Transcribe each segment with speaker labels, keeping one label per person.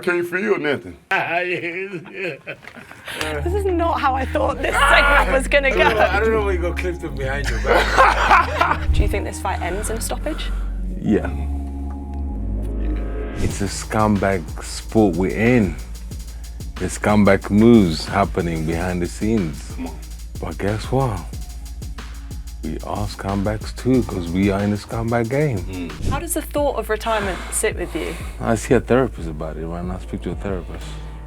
Speaker 1: can't feel nothing.
Speaker 2: This is not how I thought this segment was going to go.
Speaker 3: I don't know where you're going to clip them behind your back.
Speaker 2: Do you think this fight ends in a stoppage?
Speaker 4: Yeah. It's a scumbag sport we're in. There's scumbag moves happening behind the scenes. But guess what? We are scumbags too, because we are in the scumbag game.
Speaker 2: How does the thought of retirement sit with you?
Speaker 4: I see a therapist about it right now. I speak to a therapist.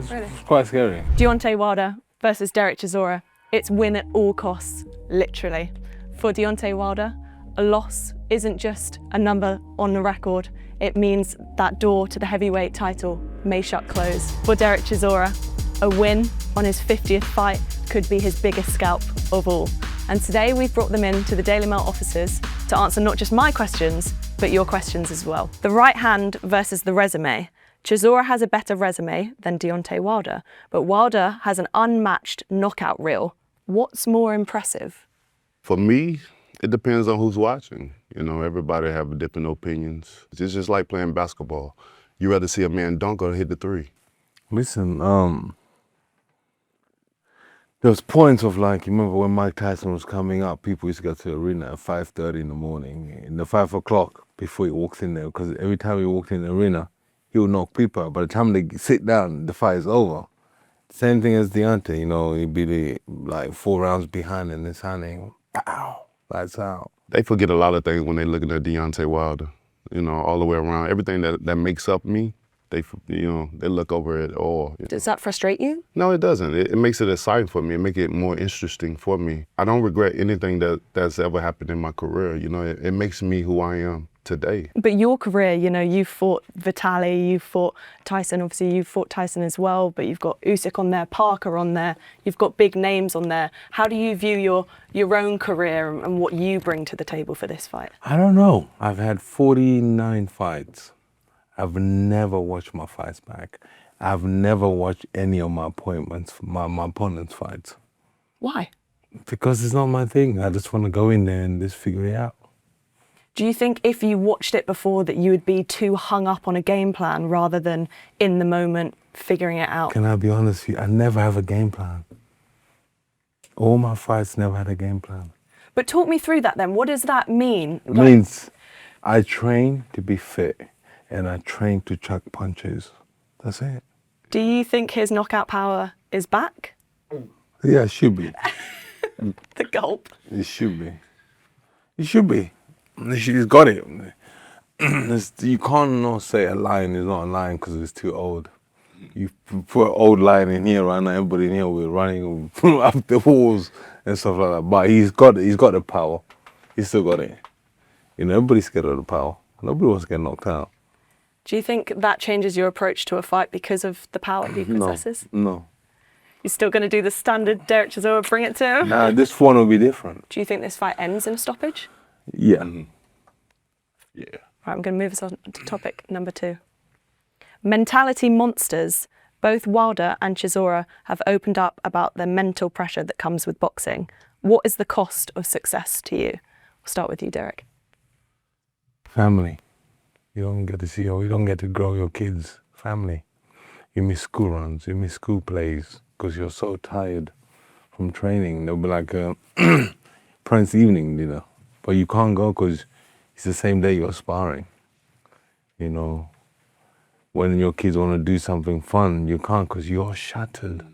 Speaker 2: Really?
Speaker 4: It's quite scary.
Speaker 2: Deontay Wilder versus Derek Chisora. It's win at all costs, literally. For Deontay Wilder, a loss isn't just a number on the record. It means that door to the heavyweight title may shut closed. For Derek Chisora, a win on his 50th fight could be his biggest scalp of all. And today we've brought them in to the Daily Mail offices to answer not just my questions, but your questions as well. The right hand versus the resume. Chisora has a better resume than Deontay Wilder, but Wilder has an unmatched knockout reel. What's more impressive?
Speaker 1: For me, it depends on who's watching. You know, everybody have different opinions. It's just like playing basketball. You rather see a man dunk or hit the three.
Speaker 4: Listen, there was points of like, you remember when Mike Tyson was coming up, people used to go to the arena at 5:30 in the morning, in the 5 o'clock before he walked in there, because every time he walked in the arena, he would knock people out. By the time they sit down, the fight is over. Same thing as Deontay, you know, he'd be like 4 rounds behind in his handing, pow, lights out.
Speaker 1: They forget a lot of things when they looking at Deontay Wilder, you know, all the way around. Everything that makes up me, they look over it all.
Speaker 2: Does that frustrate you?
Speaker 1: No, it doesn't. It makes it exciting for me. It makes it more interesting for me. I don't regret anything that's ever happened in my career. You know, it makes me who I am today.
Speaker 2: But your career, you know, you fought Vitaly, you fought Tyson, obviously you fought Tyson as well, but you've got Usyk on there, Parker on there, you've got big names on there. How do you view your own career and what you bring to the table for this fight?
Speaker 4: I don't know. I've had 49 fights. I've never watched my fights back. I've never watched any of my opponent's fights.
Speaker 2: Why?
Speaker 4: Because it's not my thing. I just want to go in there and just figure it out.
Speaker 2: Do you think if you watched it before that you would be too hung up on a game plan rather than in the moment figuring it out?
Speaker 4: Can I be honest with you? I never have a game plan. All my fights never had a game plan.
Speaker 2: But talk me through that then. What does that mean?
Speaker 4: It means I train to be fit and I train to chuck punches. That's it.
Speaker 2: Do you think his knockout power is back?
Speaker 4: Yeah, it should be.
Speaker 2: The gulp.
Speaker 4: It should be. It should be. He's got it. You can't not say a lion is not a lion because it's too old. You put an old lion in here right now, everybody in here will be running up the walls and stuff like that. But he's got it. He's got the power. He's still got it. You know, everybody's scared of the power. Nobody wants to get knocked out.
Speaker 2: Do you think that changes your approach to a fight because of the power he possesses?
Speaker 4: No.
Speaker 2: You're still going to do the standard Derek Chisora, bring it to him?
Speaker 4: Nah, this one will be different.
Speaker 2: Do you think this fight ends in a stoppage?
Speaker 4: Yeah.
Speaker 1: Yeah.
Speaker 2: Right, I'm going to move us on to topic number 2. Mentality monsters. Both Wilder and Chisora have opened up about the mental pressure that comes with boxing. What is the cost of success to you? We'll start with you, Derek.
Speaker 4: Family. You don't get to see, or you don't get to grow your kids. Family. You miss school runs, you miss school plays, because you're so tired from training. They'll be like Prince evening dinner, but you can't go because it's the same day you're sparring. You know, when your kids want to do something fun, you can't because you're shattered.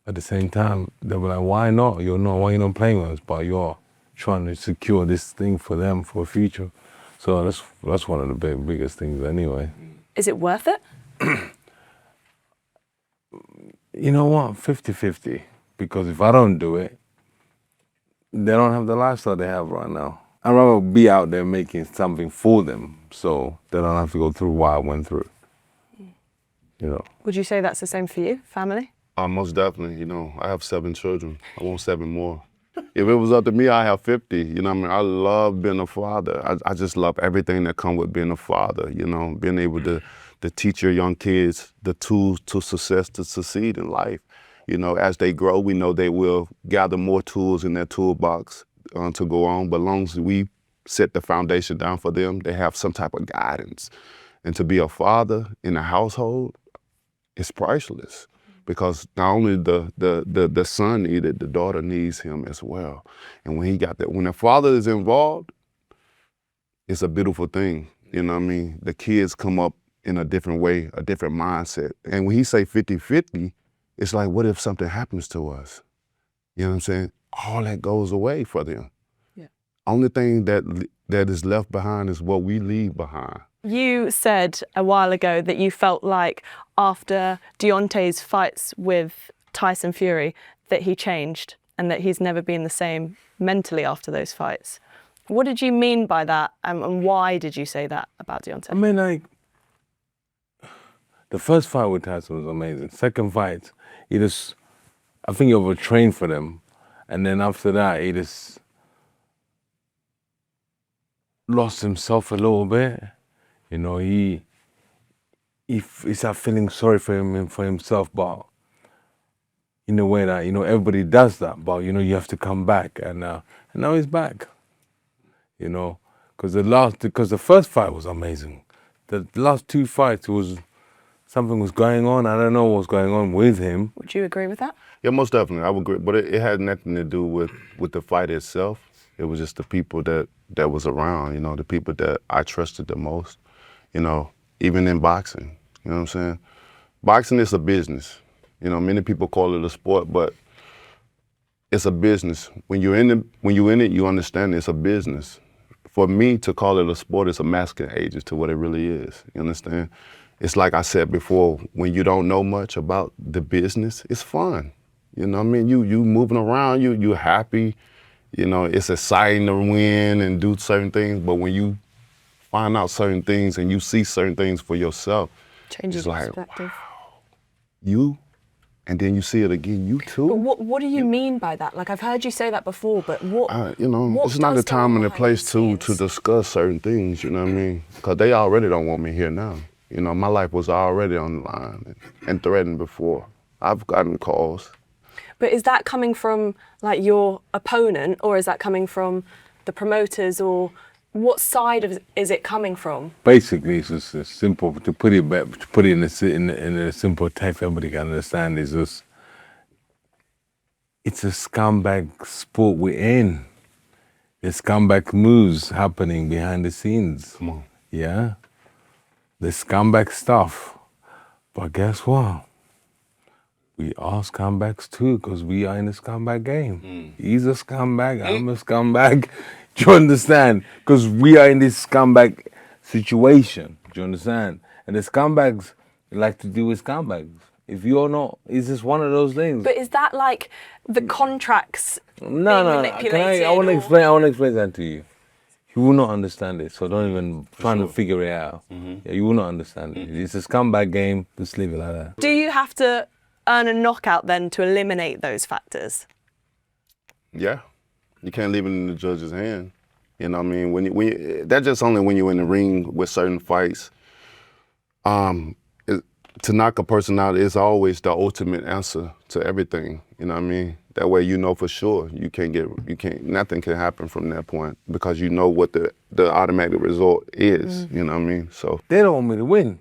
Speaker 4: At the same time, they'll be like, why not? Why are you not playing with us? But you're trying to secure this thing for them for a future. So that's one of the biggest things anyway.
Speaker 2: Is it worth it?
Speaker 4: You know what? 50-50. Because if I don't do it, they don't have the lifestyle they have right now. I'd rather be out there making something for them so they don't have to go through what I went through. You know.
Speaker 2: Would you say that's the same for you, family?
Speaker 1: Most definitely. You know, I have 7 children. I want 7 more. If it was up to me, I have 50. You know what I mean? I love being a father. I just love everything that comes with being a father, you know, being able to teach your young kids the tools to success, to succeed in life. You know, as they grow, we know they will gather more tools in their toolbox to go on. But as long as we set the foundation down for them, they have some type of guidance. And to be a father in a household, it's priceless. Because not only the son needed, the daughter needs him as well. And when he got that, when the father is involved, it's a beautiful thing. You know what I mean? The kids come up in a different way, a different mindset. And when he say 50-50, it's like, what if something happens to us? You know what I'm saying? All that goes away for them.
Speaker 2: Yeah.
Speaker 1: Only thing that is left behind is what we leave behind.
Speaker 2: You said a while ago that you felt like after Deontay's fights with Tyson Fury that he changed and that he's never been the same mentally after those fights. What did you mean by that, and why did you say that about Deontay?
Speaker 4: I mean, like, the first fight with Tyson was amazing. Second fight, I think he overtrained for them. And then after that, he just lost himself a little bit. You know, he started feeling sorry for himself, but in a way that, you know, everybody does that, but, you know, you have to come back. And now he's back, you know, because the first fight was amazing. The last two fights something was going on. I don't know what was going on with him.
Speaker 2: Would you agree with that?
Speaker 1: Yeah, most definitely, I would agree. But it had nothing to do with the fight itself. It was just the people that was around, you know, the people that I trusted the most, you know, even in boxing, you know what I'm saying? Boxing is a business. You know, many people call it a sport, but it's a business. When you're in it, you understand it's a business. For me to call it a sport is a masking agent to what it really is, you understand? It's like I said before, when you don't know much about the business, it's fun. You know what I mean? You moving around, you're happy. You know, it's exciting to win and do certain things, but when you find out certain things and you see certain things for yourself,
Speaker 2: Changes
Speaker 1: it's like,
Speaker 2: perspective.
Speaker 1: wow, and then you see it again, you too.
Speaker 2: But what do you mean by that? Like, I've heard you say that before, but what?
Speaker 1: You know,
Speaker 2: what
Speaker 1: it's not
Speaker 2: does
Speaker 1: the time
Speaker 2: go
Speaker 1: and the
Speaker 2: on
Speaker 1: place
Speaker 2: behind
Speaker 1: to
Speaker 2: the scenes?
Speaker 1: discuss certain things, you know what I mean? Because they already don't want me here now. You know, my life was already on the line and threatened before. I've gotten calls.
Speaker 2: But is that coming from like your opponent, or is that coming from the promoters, or what side is it coming from?
Speaker 4: Basically, it's just simple. To put it in a simple text everybody can understand. Is just it's a scumbag sport we're in. There's scumbag moves happening behind the scenes.
Speaker 1: Come on.
Speaker 4: Yeah, the scumbag stuff. But guess what? We are scumbags too, because we are in the scumbag game. He's a scumbag, I'm a scumbag. Do you understand? Because we are in this scumbag situation. Do you understand? And the scumbags like to deal with scumbags. If you're not, it's just one of those things.
Speaker 2: But is that like the contracts being
Speaker 4: No.
Speaker 2: manipulated?
Speaker 4: I want to explain that to you. You will not understand it, so don't even try to figure it out. Yeah, you will not understand it. It's a scumbag game. Just leave it like that.
Speaker 2: Do you have to earn a knockout then to eliminate those factors?
Speaker 1: Yeah, you can't leave it in the judge's hand. You know what I mean? That's just only when you're in the ring with certain fights. To knock a person out is always the ultimate answer to everything. You know what I mean? That way you know for sure nothing can happen from that point because you know what the automatic result is. You know what I mean? So
Speaker 4: They don't want me to win.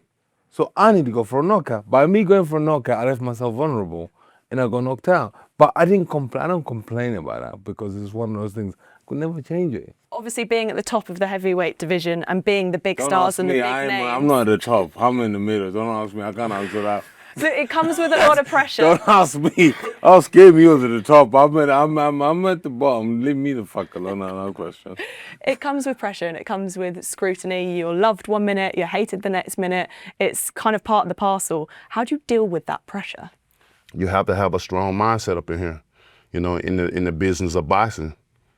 Speaker 4: So I need to go for a knockout. By me going for a knockout, I left myself vulnerable and I got knocked out. But I don't complain about that because it's one of those things. I could never change it.
Speaker 2: Obviously, being at the top of the heavyweight division and being the big stars and the big names.
Speaker 4: I'm not at the top. I'm in the middle. Don't ask me. I can't answer that.
Speaker 2: So it comes with a lot of pressure.
Speaker 4: Don't ask me. I'll scare me to the top. I'm at the bottom. Leave me the fuck alone. No question.
Speaker 2: It comes with pressure and it comes with scrutiny. You're loved one minute, you're hated the next minute. It's kind of part of the parcel. How do you deal with that pressure?
Speaker 1: you have to have a strong mindset up in here, you know, in the business of boxing.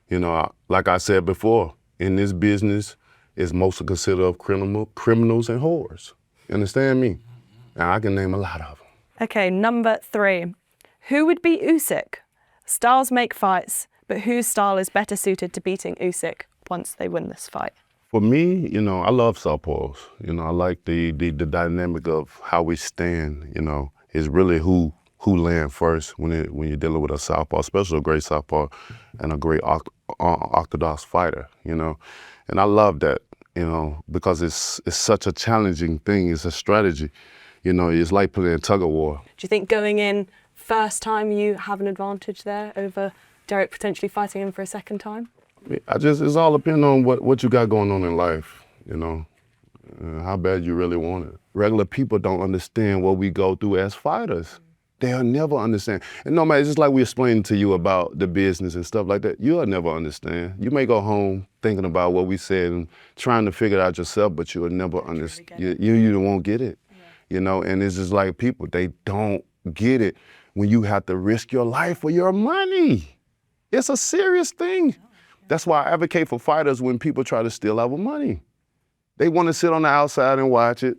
Speaker 1: You know, like I said before, in this business, it's mostly considered of criminals and whores. You understand me? And I can name a lot of them.
Speaker 2: Okay, number 3. Who would beat Usyk? Styles make fights, but whose style is better suited to beating Usyk once they win this fight?
Speaker 1: For me, you know, I love southpaws. You know, I like the dynamic of how we stand. You know, is really who land first when you're dealing with a southpaw, especially a great southpaw and a great orthodox fighter. You know, and I love that. you know, because it's such a challenging thing. It's a strategy. You know, it's like playing tug of war.
Speaker 2: Do you think going in first time you have an advantage there over Derek potentially fighting him for a second time?
Speaker 1: It's all depending on what you got going on in life, you know, how bad you really want it. Regular people don't understand what we go through as fighters. They'll never understand. And no matter, it's just like we explained to you about the business and stuff like that, you'll never understand. You may go home thinking about what we said and trying to figure it out yourself, but you'll never understand. You won't get it, you know, and it's just like people, they don't get it when you have to risk your life for your money. It's a serious thing. That's why I advocate for fighters when people try to steal our money. They want to sit on the outside and watch it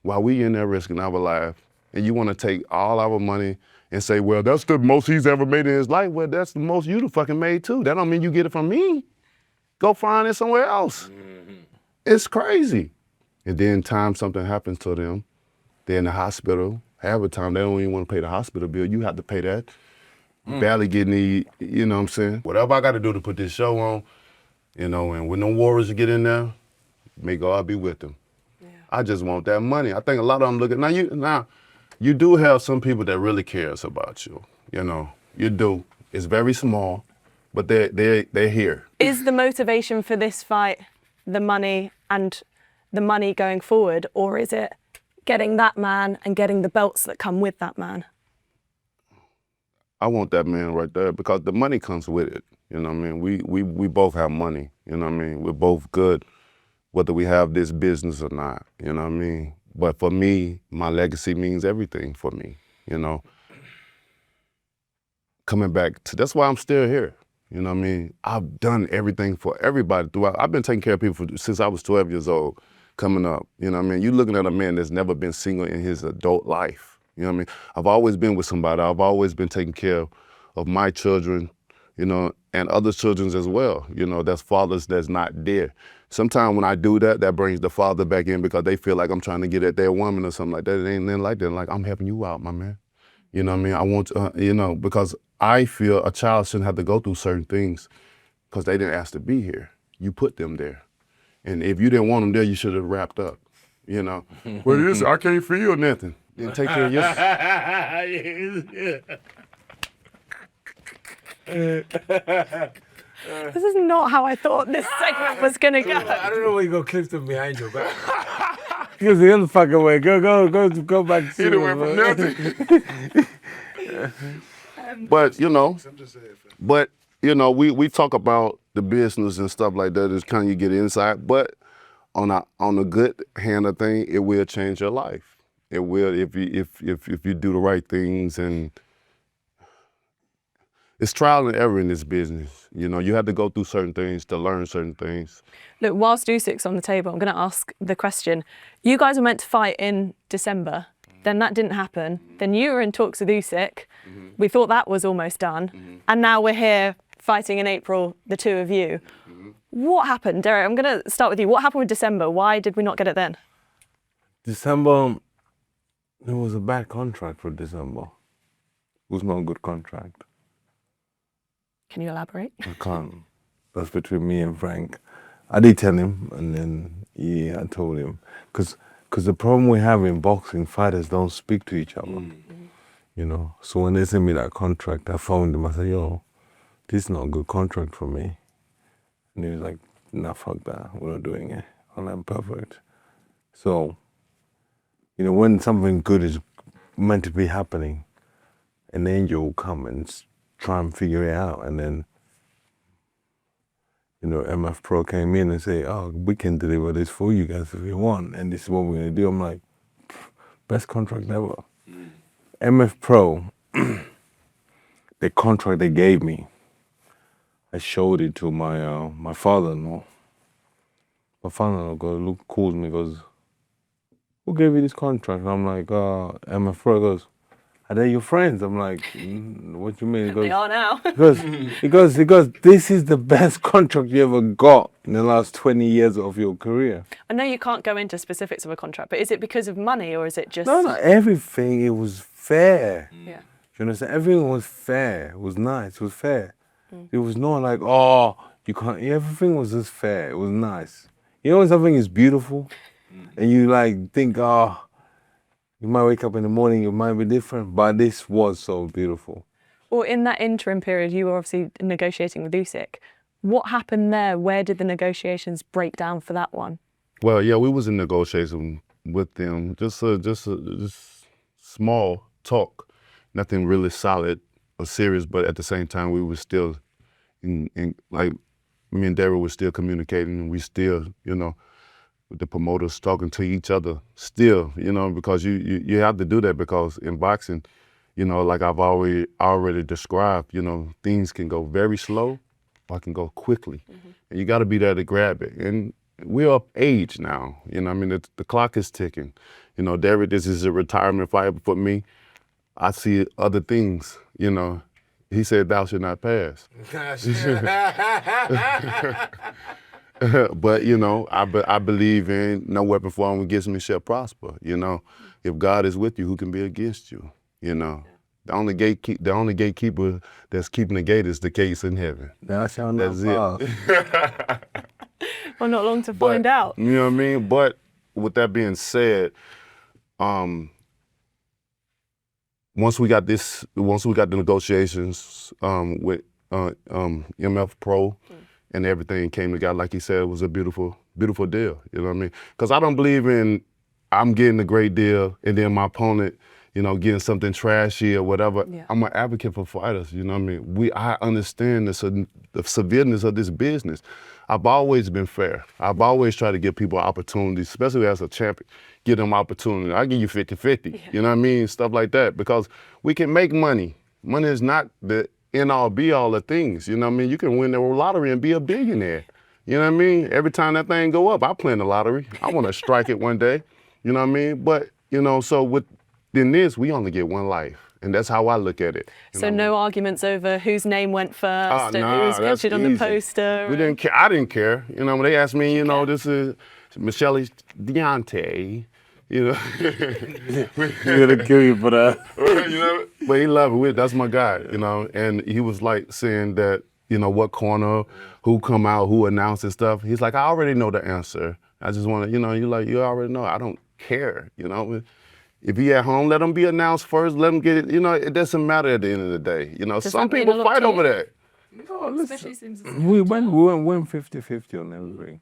Speaker 1: while we in there risking our life. And you want to take all our money and say, well, that's the most he's ever made in his life. Well, that's the most you'd have fucking made too. That don't mean you get it from me. Go find it somewhere else. It's crazy. And then something happens to them. They're in the hospital. Half the time, they don't even want to pay the hospital bill. You have to pay that. Barely getting you know what I'm saying? Whatever I got to do to put this show on, you know, and when the Warriors get in there, may God be with them. Yeah. I just want that money. I think a lot of them look at, now you do have some people that really cares about you, you know, you do. It's very small, but they're here.
Speaker 2: Is the motivation for this fight the money and the money going forward, or is it getting that man and getting the belts that come with that man?
Speaker 1: I want that man right there because the money comes with it. You know what I mean? We both have money. You know what I mean? We're both good, whether we have this business or not. You know what I mean? But for me, my legacy means everything for me. You know, coming back to that's why I'm still here. You know what I mean? I've done everything for everybody throughout. I've been taking care of people since I was 12 years old, coming up. You know what I mean? You're looking at a man that's never been single in his adult life. You know what I mean? I've always been with somebody. I've always been taking care of my children, you know, and other children as well. You know, that's fathers that's not there. Sometimes when I do that, that brings the father back in because they feel like I'm trying to get at their woman or something like that. It ain't nothing like that. Like, I'm helping you out, my man. You know what I mean? I want to, you know, because I feel a child shouldn't have to go through certain things because they didn't ask to be here. You put them there. And if you didn't want them there, you should have wrapped up, you know? Well, this, I can't feel nothing. Then take care of yourself.
Speaker 2: This is not how I thought this segment was going to go.
Speaker 3: I don't know where you go clip them behind your back.
Speaker 4: Because the other fucking way. Go back to
Speaker 1: He done went from nothing. But, you know, we talk about the business and stuff like that. It's kind of you get insight. But on a good hand of thing, it will change your life. It will if you do the right things, and it's trial and error in this business. You know, you have to go through certain things to learn certain things.
Speaker 2: Look, whilst Usyk's on the table, I'm going to ask the question. You guys were meant to fight in December, then that didn't happen. Then you were in talks with Usyk. We thought that was almost done. And now we're here fighting in April, the two of you. What happened? Derek, I'm going to start with you. What happened with December? Why did we not get it then?
Speaker 4: December, it was a bad contract for December. It was not a good contract.
Speaker 2: Can you elaborate?
Speaker 4: I can't. That's between me and Frank. I did tell him, and then I told him. Because the problem we have in boxing, fighters don't speak to each other. You know? So when they sent me that contract, I phoned him. I said, yo, this is not a good contract for me. And he was like, nah, fuck that. We're not doing it. I'm like, perfect. So, you know, when something good is meant to be happening, an angel will come and try and figure it out. And then, you know, MF Pro came in and say, oh, we can deliver this for you guys if you want. And this is what we're going to do. I'm like, best contract ever. MF Pro, the contract they gave me, I showed it to my father-in-law. My father-in-law calls me, goes, who gave you this contract? And I'm like, MF Pro. Goes, are they your friends? I'm like, what do you mean? He goes,
Speaker 2: They are now.
Speaker 4: because this is the best contract you ever got in the last 20 years of your career.
Speaker 2: I know you can't go into specifics of a contract, but is it because of money or is it just...
Speaker 4: No, everything, it was fair.
Speaker 2: Yeah.
Speaker 4: You understand? Everything was fair. It was nice. It was fair. It was not like, oh, you can't... Everything was just fair. It was nice. You know when something is beautiful and you like think, oh, you might wake up in the morning, it might be different, but this was so beautiful.
Speaker 2: Well, in that interim period, you were obviously negotiating with Usyk. What happened there? Where did the negotiations break down for that one?
Speaker 1: Well, yeah, we was in negotiation with them, just small talk, nothing really solid or serious, but at the same time, we were still like, me and Derek were still communicating, and we still, you know, with the promoters talking to each other still, you know, because you have to do that, because in boxing, you know, like I've already described, you know, things can go very slow or can go quickly. And you got to be there to grab it. And we're of age now, you know, I mean, the clock is ticking. You know, Derek, this is a retirement fight for me. I see other things, you know. He said, thou should not pass. But, you know, I believe in no weapon formed against me shall prosper, you know. If God is with you, who can be against you, you know? The only gatekeeper that's keeping the gate is the gates in heaven.
Speaker 4: That's it.
Speaker 2: Well, not long to find out.
Speaker 1: You know what I mean? But with that being said, once we got the negotiations with MF Pro and everything came together, like he said, it was a beautiful, beautiful deal. You know what I mean? Because I don't believe in I'm getting a great deal and then my opponent, you know, getting something trashy or whatever. Yeah. I'm an advocate for fighters, you know what I mean? I understand the severeness of this business. I've always been fair. I've always tried to give people opportunities, especially as a champion, give them opportunity. I give you 50-50, you know what I mean? Stuff like that, because we can make money. Money is not the end-all, be-all of things, you know what I mean? You can win the lottery and be a billionaire, you know what I mean? Every time that thing go up, I play in the lottery. I want to strike it one day, you know what I mean? But, you know, so within this, we only get one life. And that's how I look at it.
Speaker 2: So no arguments over whose name went first and who was pictured on the poster?
Speaker 1: We didn't care. I didn't care. You know, when they asked me, you know, this is Michelle Deontay, you know.
Speaker 4: We're gonna kill you for that.
Speaker 1: You know, but he loved it. That's my guy, you know. And he was like saying that, you know, what corner, who come out, who announces stuff. He's like, I already know the answer. I just want to, you know, you already know. I don't care, you know. If he at home, let him be announced first. Let him get it. You know, it doesn't matter at the end of the day. You know, some people fight over that.
Speaker 4: No, listen, we went 50-50 on everything.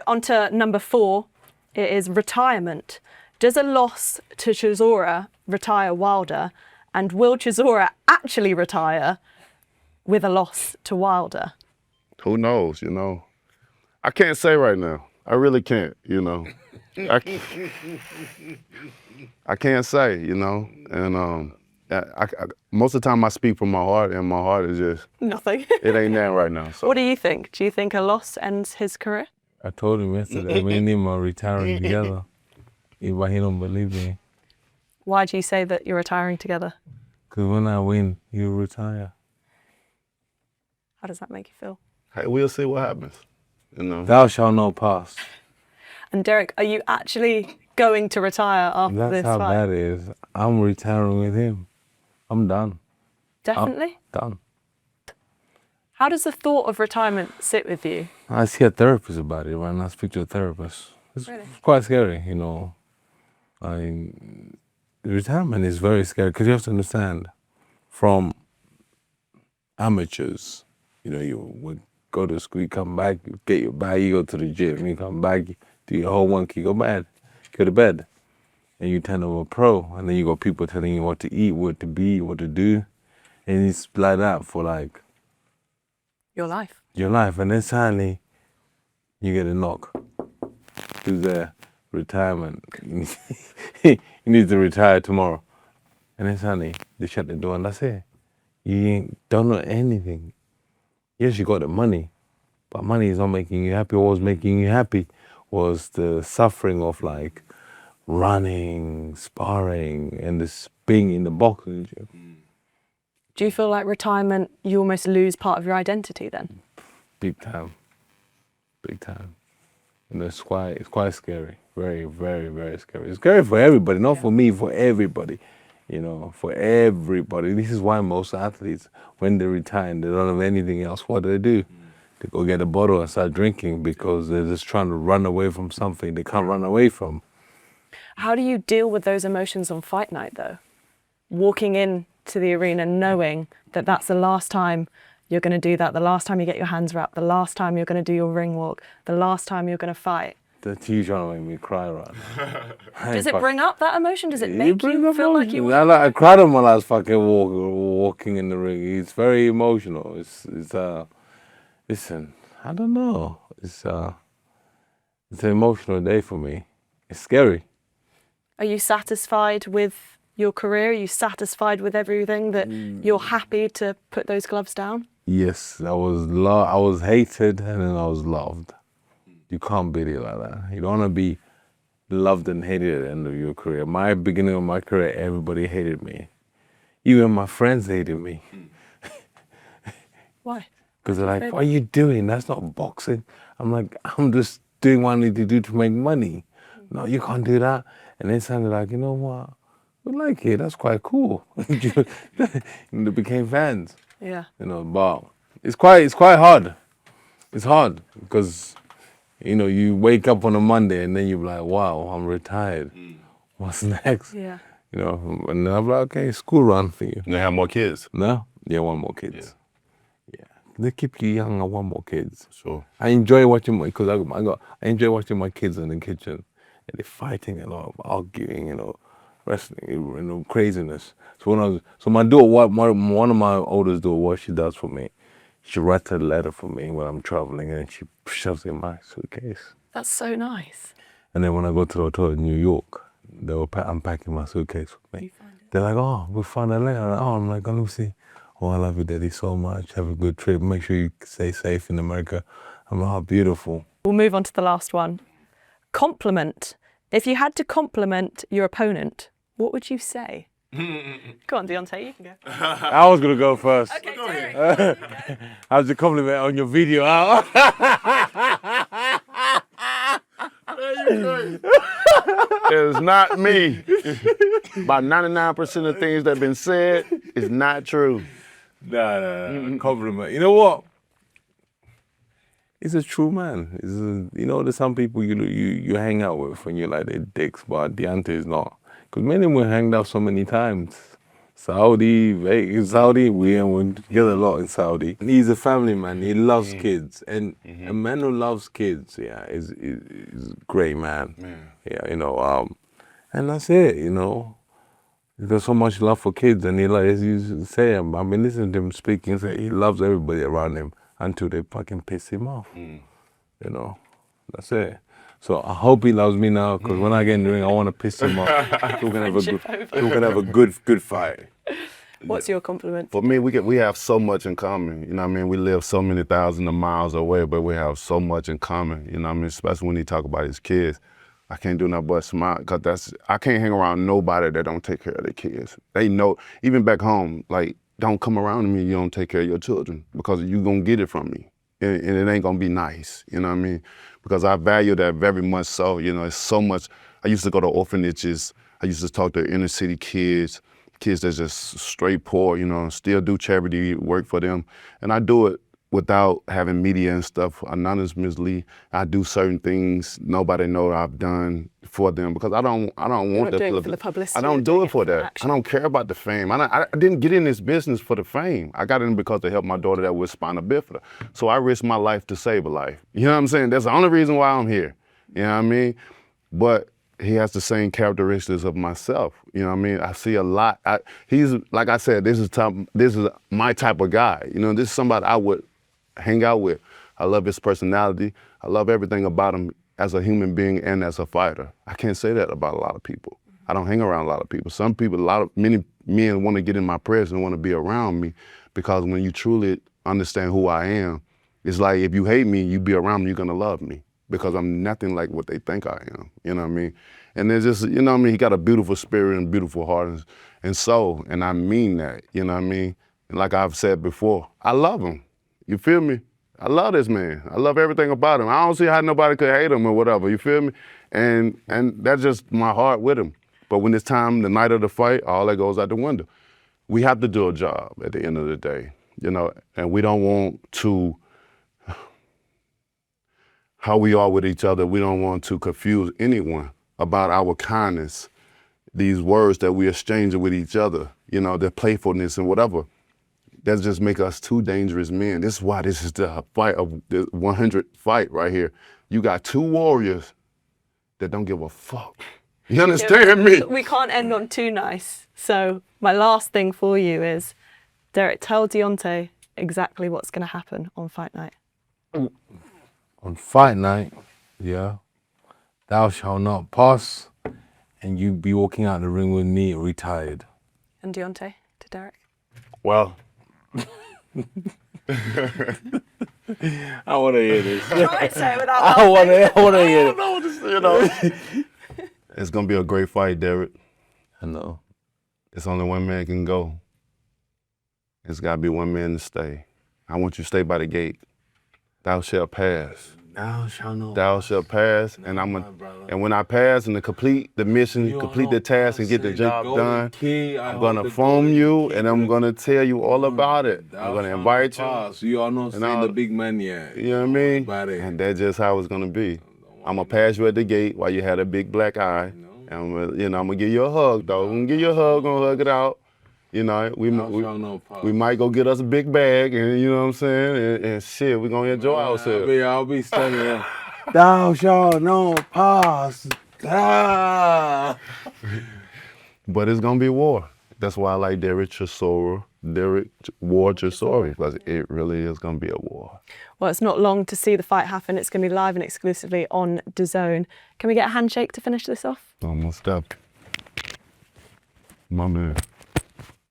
Speaker 2: On to number 4. It is retirement. Does a loss to Chisora retire Wilder? And will Chisora actually retire with a loss to Wilder?
Speaker 1: Who knows, you know? I can't say right now. I really can't, you know. I can't say, you know, and most of the time I speak from my heart, and my heart is just
Speaker 2: nothing.
Speaker 1: It ain't that right now. So.
Speaker 2: What do you think? Do you think a loss ends his career?
Speaker 4: I told him yesterday, me and him are retiring together. But he don't believe me.
Speaker 2: Why do you say that you're retiring together?
Speaker 4: Because when I win, you retire.
Speaker 2: How does that make you feel?
Speaker 1: Hey, we'll see what happens. You know.
Speaker 4: Thou shalt not pass.
Speaker 2: And Derek, are you actually going to retire after this fight?
Speaker 4: That's how bad it is. I'm retiring with him. I'm done.
Speaker 2: Definitely?
Speaker 4: I'm done.
Speaker 2: How does the thought of retirement sit with you?
Speaker 4: I see a therapist about it right now. I speak to a therapist. It's really? Quite scary, you know. Retirement is very scary because you have to understand, from amateurs, you know, you would go to school, you come back, you get your bag, you go to the gym, you come back, you do your homework, you go to bed, and you turn over pro, and then you got people telling you what to eat, what to be, what to do, and it's like that for like
Speaker 2: your life.
Speaker 4: Your life, and then suddenly you get a knock. Who's there? Retirement. You need to retire tomorrow, and then suddenly they shut the door, and that's it. You don't know anything. Yes, you got the money, but money is not making you happy. What was making you happy was the suffering of like running, sparring, and this being in the boxing gym.
Speaker 2: Do you feel like retirement, you almost lose part of your identity then?
Speaker 4: Big time. Big time. And it's quite scary. Very, very, very scary. It's scary for everybody, not for me, for everybody. You know, for everybody. This is why most athletes, when they retire and they don't have anything else, what do? They go get a bottle and start drinking because they're just trying to run away from something they can't run away from.
Speaker 2: How do you deal with those emotions on fight night, though? Walking in to the arena knowing that that's the last time you're going to do that, the last time you get your hands wrapped, the last time you're going to do your ring walk, the last time you're going to fight.
Speaker 4: That's you trying to make me cry right now.
Speaker 2: Does it bring up that emotion? Does it make you feel like you...
Speaker 4: I cried on my last fucking walking in the ring. It's very emotional. Listen, I don't know. It's an emotional day for me. It's scary.
Speaker 2: Are you satisfied with your career? Are you satisfied with everything that you're happy to put those gloves down?
Speaker 4: Yes, I was hated and then I was loved. You can't beat it like that. You don't want to be loved and hated at the end of your career. My beginning of my career, everybody hated me. Even my friends hated me.
Speaker 2: Why?
Speaker 4: Because they're like, what are you doing? That's not boxing. I'm like, I'm just doing what I need to do to make money. No, you can't do that. And they sounded like, you know what? We like it. That's quite cool. And they became fans.
Speaker 2: Yeah.
Speaker 4: You know, but it's quite hard. It's hard because, you know, you wake up on a Monday and then you're like, wow, I'm retired. What's next?
Speaker 2: Yeah.
Speaker 4: You know, and then I'm like, okay, school run for you.
Speaker 1: You have more kids.
Speaker 4: No? Yeah, one more kids. Yeah. They keep you young. I want more kids.
Speaker 1: Sure.
Speaker 4: I enjoy watching because I enjoy watching my kids in the kitchen and they're fighting a lot, arguing, you know, wrestling, you know, craziness. So my daughter, one of my oldest daughter, what she does for me, she writes a letter for me when I'm traveling and she shoves it in my suitcase.
Speaker 2: That's so nice.
Speaker 4: And then when I go to the hotel in New York, they were unpacking my suitcase with me. They're like, oh, we found a letter. I'm like, oh, Lucy, oh, I love you, Daddy, so much. Have a good trip. Make sure you stay safe in America. I'm like, oh, beautiful.
Speaker 2: We'll move on to the last one. Compliment. If you had to compliment your opponent, what would you say? Go on, Deontay, you can go.
Speaker 4: I was going to go first.
Speaker 2: Okay, Derek.
Speaker 4: How's the compliment on your video?
Speaker 1: It's not me. About 99% of things that have been said is not true.
Speaker 4: Nah, compliment. You know what? He's a true man. You know, there's some people you hang out with and you're like, they're dicks, but Deontay is not. Because me and we hanged out so many times. Saudi, Vegas, Saudi, we went together a lot in Saudi. And he's a family man. He loves kids. And a man who loves kids, yeah, is a great man. Yeah, you know, and that's it, you know. There's so much love for kids. And he, like, as you say, I've been listening to him speaking, he loves everybody around him until they fucking piss him off. You know, that's it. So I hope he loves me now, because when I get in the ring, I want to piss him off. We're gonna have a good fight.
Speaker 2: What's your compliment?
Speaker 1: For me, we have so much in common. You know what I mean? We live so many thousands of miles away, but we have so much in common. You know what I mean? Especially when he talk about his kids. I can't do nothing but smile, because I can't hang around nobody that don't take care of their kids. They know, even back home, like, don't come around me, you don't take care of your children, because you're gonna get it from me. And it ain't gonna be nice, you know what I mean? Because I value that very much so, you know, it's so much. I used to go to orphanages, I used to talk to inner city kids that's just straight poor, you know, still do charity work for them. And I do it without having media and stuff anonymously. I do certain things nobody know I've done for them, because I don't want
Speaker 2: the publicity.
Speaker 1: I don't do it for that. I don't care about the fame. I didn't get in this business for the fame. I got in because to help my daughter that was spina bifida. So I risked my life to save a life. You know what I'm saying? That's the only reason why I'm here. You know what I mean? But he has the same characteristics of myself. You know what I mean? I see a lot. He's, like I said, this is my type of guy. You know, this is somebody I would hang out with. I love his personality. I love everything about him as a human being and as a fighter. I can't say that about a lot of people. I don't hang around a lot of people. Some people, many men want to get in my presence and want to be around me, because when you truly understand who I am, it's like, if you hate me, you be around me, you're gonna love me, because I'm nothing like what they think I am, you know what I mean? And there's just, you know what I mean, he got a beautiful spirit and beautiful heart and soul, and I mean that, you know what I mean? And like I've said before, I love him, you feel me? I love this man. I love everything about him. I don't see how nobody could hate him or whatever, you feel me? And that's just my heart with him. But when it's time, the night of the fight, all that goes out the window. We have to do a job at the end of the day, you know, and we don't want to how we are with each other. We don't want to confuse anyone about our kindness, these words that we exchanging with each other, you know, their playfulness and whatever. That just make us two dangerous men. This is why this is the fight of the 100 fight right here. You got two warriors that don't give a fuck. You understand me?
Speaker 2: We can't end on too nice. So my last thing for you is, Derek, tell Deontay exactly what's going to happen on fight night.
Speaker 4: On fight night, yeah, thou shalt not pass, and you be walking out the ring with me retired.
Speaker 2: And Deontay to Derek.
Speaker 1: Well,
Speaker 4: I want to hear this.
Speaker 2: Try to say it without
Speaker 4: I want to hear it.
Speaker 1: know what to say, you know. It's gonna be a great fight, Derek.
Speaker 4: I know.
Speaker 1: It's only one man can go. It's gotta be one man to stay. I want you to stay by the gate. Thou shalt pass.
Speaker 4: Thou shalt not.
Speaker 1: Thou shalt pass, and and when I pass and to complete the mission, complete the task, and get the job done, I'm gonna phone you and I'm gonna tell you all about it. I'm gonna invite you.
Speaker 4: You are not saying the big man yet.
Speaker 1: You know what I mean? And that's just how it's gonna be. I'm gonna pass you at the gate while you had a big black eye, and I'm gonna give you a hug though. I'm gonna give you a hug, gonna hug it out. You know, we might go get us a big bag, and you know what I'm saying, and shit, we're gonna enjoy ourselves.
Speaker 4: I'll be standing there. Thou shalt not pass. Ah.
Speaker 1: But it's gonna be war. That's why I like Derek Chisora, War Chisora, because it really is gonna be a war.
Speaker 2: Well, it's not long to see the fight happen. It's going to be live and exclusively on DAZN. Can we get a handshake to finish this off?
Speaker 1: Almost up. My man.